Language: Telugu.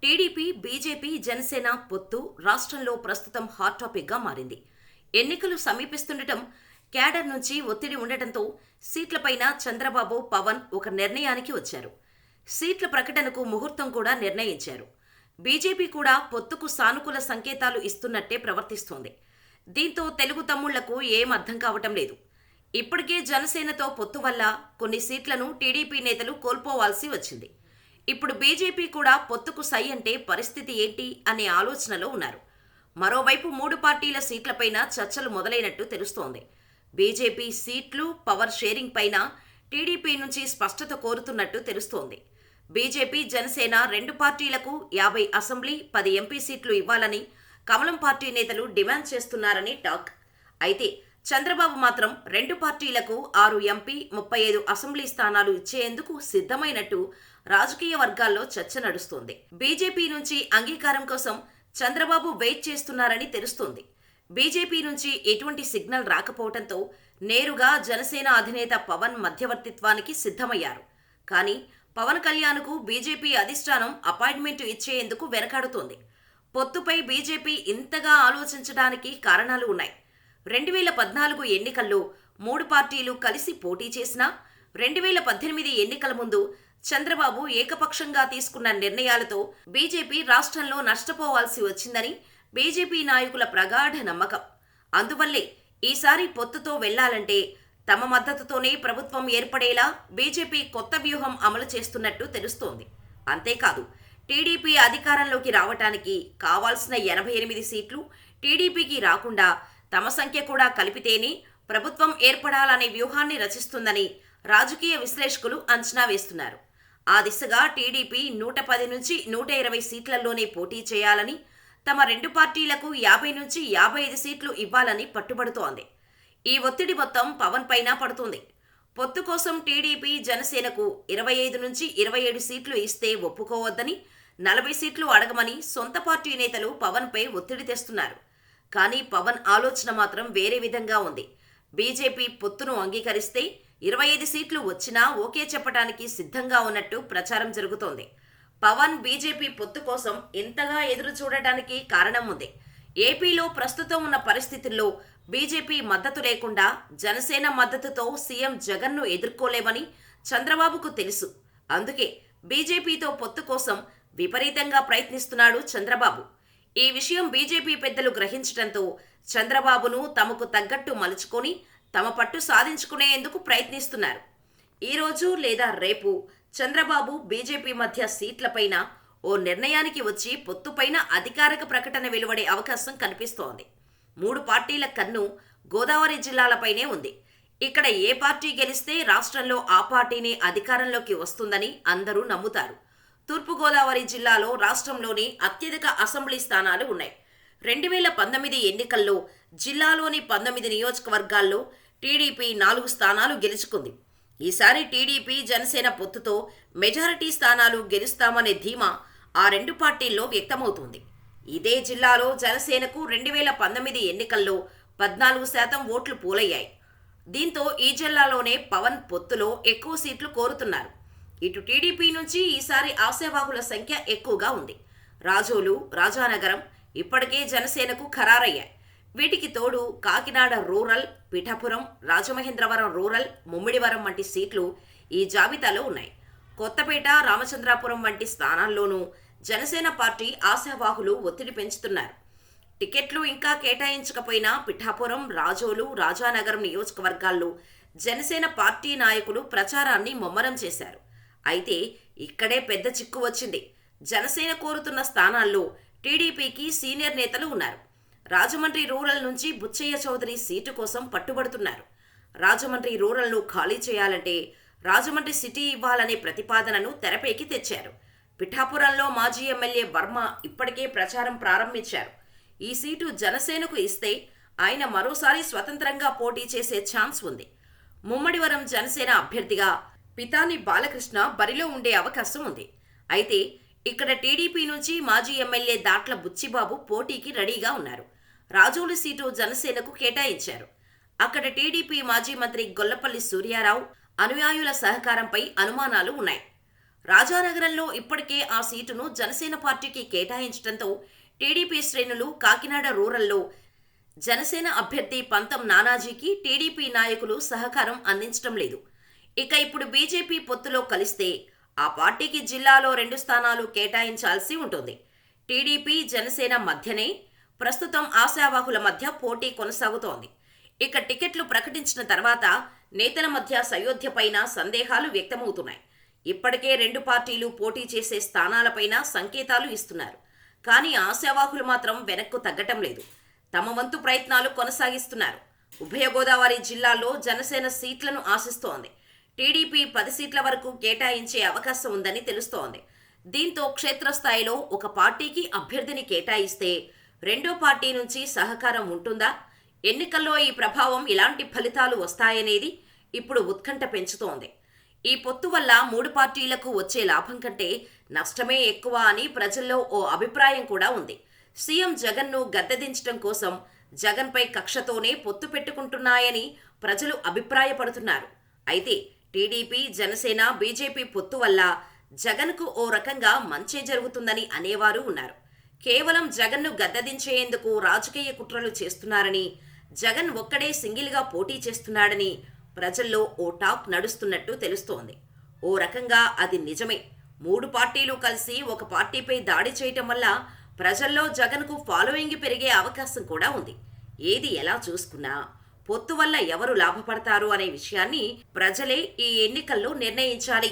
టీడీపీ, బీజేపీ, జనసేన పొత్తు రాష్ట్రంలో ప్రస్తుతం హాట్ టాపిక్గా మారింది. ఎన్నికలు సమీపిస్తుండటం, క్యాడర్ నుంచి ఒత్తిడి ఉండటంతో సీట్లపైన చంద్రబాబు, పవన్ ఒక నిర్ణయానికి వచ్చారు. సీట్ల ప్రకటనకు ముహూర్తం కూడా నిర్ణయించారు. బీజేపీ కూడా పొత్తుకు సానుకూల సంకేతాలు ఇస్తున్నట్టే ప్రవర్తిస్తోంది. దీంతో తెలుగు తమ్ముళ్లకు ఏం అర్థం కావటం లేదు. ఇప్పటికే జనసేనతో పొత్తు వల్ల కొన్ని సీట్లను టీడీపీ నేతలు కోల్పోవాల్సి వచ్చింది. ఇప్పుడు బీజేపీ కూడా పొత్తుకు సై అంటే పరిస్థితి ఏంటి అనే ఆలోచనలో ఉన్నారు. మరోవైపు మూడు పార్టీల సీట్లపైన చర్చలు మొదలైనట్టు తెలుస్తోంది. బీజేపీ సీట్లు, పవర్ షేరింగ్ పైన టీడీపీ నుంచి స్పష్టత కోరుతున్నట్టు తెలుస్తోంది. బీజేపీ, జనసేన రెండు పార్టీలకు 50 అసెంబ్లీ, 10 ఎంపీ సీట్లు ఇవ్వాలని కమలం పార్టీ నేతలు డిమాండ్ చేస్తున్నారని టాక్. అయితే చంద్రబాబు మాత్రం రెండు పార్టీలకు 6 ఎంపీ, 35 అసెంబ్లీ స్థానాలు ఇచ్చేందుకు సిద్ధమైనట్టు రాజకీయ వర్గాల్లో చర్చ నడుస్తోంది. బీజేపీ నుంచి అంగీకారం కోసం చంద్రబాబు వెయిట్ చేస్తున్నారని తెలుస్తోంది. బీజేపీ నుంచి ఎటువంటి సిగ్నల్ రాకపోవడంతో నేరుగా జనసేన అధినేత పవన్ మధ్యవర్తిత్వానికి సిద్ధమయ్యారు. కానీ పవన్ కళ్యాణ్కు బీజేపీ అధిష్టానం అపాయింట్మెంట్ ఇచ్చేందుకు వెనకాడుతోంది. పొత్తుపై బీజేపీ ఇంతగా ఆలోచించడానికి కారణాలు ఉన్నాయి. 2014 ఎన్నికల్లో మూడు పార్టీలు కలిసి పోటీ చేసినా 2018 ఎన్నికల ముందు చంద్రబాబు ఏకపక్షంగా తీసుకున్న నిర్ణయాలతో బీజేపీ రాష్ట్రంలో నష్టపోవాల్సి వచ్చిందని బీజేపీ నాయకుల ప్రగాఢ నమ్మకం. అందువల్లే ఈసారి పొత్తుతో వెళ్లాలంటే తమ మద్దతుతోనే ప్రభుత్వం ఏర్పడేలా బీజేపీ కొత్త వ్యూహం అమలు చేస్తున్నట్టు తెలుస్తోంది. అంతేకాదు, టీడీపీ అధికారంలోకి రావటానికి కావాల్సిన 88 సీట్లు టీడీపీకి రాకుండా తమ సంఖ్య కూడా కలిపితేనే ప్రభుత్వం ఏర్పడాలనే వ్యూహాన్ని రచిస్తుందని రాజకీయ విశ్లేషకులు అంచనా వేస్తున్నారు. ఆ దిశగా టీడీపీ 110 నుంచి 120 సీట్లలోనే పోటీ చేయాలని, తమ రెండు పార్టీలకు 50 నుంచి 55 సీట్లు ఇవ్వాలని పట్టుబడుతోంది. ఈ ఒత్తిడి మొత్తం పవన్ పైన పడుతుంది. పొత్తు కోసం టీడీపీ, జనసేనకు 25 నుంచి 27 సీట్లు ఇస్తే ఒప్పుకోవద్దని, 40 సీట్లు అడగమని సొంత పార్టీ నేతలు పవన్పై ఒత్తిడి తెస్తున్నారు. కానీ పవన్ ఆలోచన మాత్రం వేరే విధంగా ఉంది. బీజేపీ పొత్తును అంగీకరిస్తే 25 సీట్లు వచ్చినా ఓకే చెప్పడానికి సిద్ధంగా ఉన్నట్టు ప్రచారం జరుగుతోంది. పవన్ బీజేపీ పొత్తు కోసం ఇంతగా ఎదురు చూడటానికి కారణం ఉంది. ఏపీలో ప్రస్తుతం ఉన్న పరిస్థితుల్లో బీజేపీ మద్దతు లేకుండా జనసేన మద్దతుతో సీఎం జగన్ను ఎదుర్కోలేమని చంద్రబాబుకు తెలుసు. అందుకే బీజేపీతో పొత్తు కోసం విపరీతంగా ప్రయత్నిస్తున్నాడు చంద్రబాబు. ఈ విషయం బీజేపీ పెద్దలు గ్రహించడంతో చంద్రబాబును తమకు తగ్గట్టు మలుచుకొని తమ పట్టు సాధించుకునేందుకు ప్రయత్నిస్తున్నారు. ఈరోజు లేదా రేపు చంద్రబాబు బీజేపీ మధ్య సీట్లపైన ఓ నిర్ణయానికి వచ్చి పొత్తుపైన అధికారిక ప్రకటన వెలువడే అవకాశం కనిపిస్తోంది. మూడు పార్టీల కన్ను గోదావరి జిల్లాలపైనే ఉంది. ఇక్కడ ఏ పార్టీ గెలిస్తే రాష్ట్రంలో ఆ పార్టీనే అధికారంలోకి వస్తుందని అందరూ నమ్ముతారు. తూర్పుగోదావరి జిల్లాలో రాష్ట్రంలోని అత్యధిక అసెంబ్లీ స్థానాలు ఉన్నాయి. 2019 ఎన్నికల్లో జిల్లాలోని 19 నియోజకవర్గాల్లో టీడీపీ 4 స్థానాలు గెలుచుకుంది. ఈసారి టీడీపీ, జనసేన పొత్తుతో మెజారిటీ స్థానాలు గెలుస్తామనే ధీమా ఆ రెండు పార్టీల్లో వ్యక్తమవుతోంది. ఇదే జిల్లాలో జనసేనకు 2019 ఎన్నికల్లో 14% ఓట్లు పోలయ్యాయి. దీంతో ఈ జిల్లాలోనే పవన్ పొత్తులో ఎక్కువ సీట్లు కోరుతున్నారు. ఇటు టీడీపీ నుంచి ఈసారి ఆశావాహుల సంఖ్య ఎక్కువగా ఉంది. రాజోలు, రాజానగరం ఇప్పటికే జనసేనకు ఖరారయ్యాయి. వీటికి తోడు కాకినాడ రూరల్, పిఠాపురం, రాజమహేంద్రవరం రూరల్, ముమ్మిడివరం వంటి సీట్లు ఈ జాబితాలో ఉన్నాయి. కొత్తపేట, రామచంద్రాపురం వంటి స్థానాల్లోనూ జనసేన పార్టీ ఆశావాహులు ఒత్తిడి పెంచుతున్నారు. టికెట్లు ఇంకా కేటాయించకపోయినా పిఠాపురం, రాజోలు, రాజానగరం నియోజకవర్గాల్లో జనసేన పార్టీ నాయకులు ప్రచారాన్ని ముమ్మరం చేశారు. అయితే ఇక్కడే పెద్ద చిక్కు వచ్చింది. జనసేన కోరుతున్న స్థానాల్లో టీడీపీకి సీనియర్ నేతలు ఉన్నారు. రాజమండ్రి రూరల్ నుంచి బుచ్చయ్య చౌదరి సీటు కోసం పట్టుబడుతున్నారు. రాజమండ్రి రూరల్ను ఖాళీ చేయాలంటే రాజమండ్రి సిటీ ఇవ్వాలనే ప్రతిపాదనను తెరపైకి తెచ్చారు. పిఠాపురంలో మాజీ ఎమ్మెల్యే వర్మ ఇప్పటికే ప్రచారం ప్రారంభించారు. ఈ సీటు జనసేనకు ఇస్తే ఆయన మరోసారి స్వతంత్రంగా పోటీ చేసే ఛాన్స్ ఉంది. ముమ్మడివరం జనసేన అభ్యర్థిగా పితాని బాలకృష్ణ బరిలో ఉండే అవకాశం ఉంది. అయితే ఇక్కడ టీడీపీ నుంచి మాజీ ఎమ్మెల్యే దాట్ల బుచ్చిబాబు పోటీకి రెడీగా ఉన్నారు. రాజోలు సీటు జనసేనకు కేటాయించారు. అక్కడ టీడీపీ మాజీ మంత్రి గొల్లపల్లి సూర్యారావు అనుయాయుల సహకారంపై అనుమానాలు ఉన్నాయి. రాజానగరంలో ఇప్పటికే ఆ సీటును జనసేన పార్టీకి కేటాయించడంతో టీడీపీ శ్రేణులు కాకినాడ రూరల్లో జనసేన అభ్యర్థి పంతం నానాజీకి టీడీపీ నాయకులు సహకారం అందించడం లేదు. ఇక ఇప్పుడు బీజేపీ పొత్తులో కలిస్తే ఆ పార్టీకి జిల్లాలో 2 స్థానాలు కేటాయించాల్సి ఉంటుంది. టీడీపీ జనసేన మధ్యనే ప్రస్తుతం ఆశావాహుల మధ్య పోటీ కొనసాగుతోంది. ఇక టికెట్లు ప్రకటించిన తర్వాత నేతల మధ్య సయోధ్యపైన సందేహాలు వ్యక్తమవుతున్నాయి. ఇప్పటికే 2 పార్టీలు పోటీ చేసే స్థానాలపైన సంకేతాలు ఇస్తున్నారు. కానీ ఆశావాహులు మాత్రం వెనక్కు తగ్గటం లేదు. తమ వంతు ప్రయత్నాలు కొనసాగిస్తున్నారు. ఉభయ గోదావరి జిల్లాల్లో జనసేన సీట్లను ఆశిస్తోంది. టీడీపీ 10 సీట్ల వరకు కేటాయించే అవకాశం ఉందని తెలుస్తోంది. దీంతో క్షేత్రస్థాయిలో ఒక పార్టీకి అభ్యర్థిని కేటాయిస్తే రెండో పార్టీ నుంచి సహకారం ఉంటుందా? ఎన్నికల్లో ఈ ప్రభావం ఇలాంటి ఫలితాలు వస్తాయనేది ఇప్పుడు ఉత్కంఠ పెంచుతోంది. ఈ పొత్తు వల్ల 3 పార్టీలకు వచ్చే లాభం కంటే నష్టమే ఎక్కువ అని ప్రజల్లో ఓ అభిప్రాయం కూడా ఉంది. సీఎం జగన్ను గద్దెదించడం కోసం జగన్పై కక్షతోనే పొత్తు పెట్టుకుంటున్నాయని ప్రజలు అభిప్రాయపడుతున్నారు. అయితే టీడీపీ జనసేన బీజేపీ పొత్తు వల్ల జగన్కు ఓ రకంగా మంచే జరుగుతుందని అనేవారు ఉన్నారు. కేవలం జగన్ను గద్దెదించేందుకు రాజకీయ కుట్రలు చేస్తున్నారని, జగన్ ఒక్కడే సింగిల్గా పోటీ చేస్తున్నాడని ప్రజల్లో ఓ టాక్ నడుస్తున్నట్టు తెలుస్తోంది. ఓ రకంగా అది నిజమే. 3 పార్టీలు కలిసి ఒక పార్టీపై దాడి చేయటం వల్ల ప్రజల్లో జగన్కు ఫాలోయింగ్ పెరిగే అవకాశం కూడా ఉంది. ఏది ఎలా చూసుకున్నా పొత్తు వల్ల ఎవరు లాభపడతారు అనే విషయాన్ని ప్రజలే ఈ ఎన్నికల్లో నిర్ణయించాలి.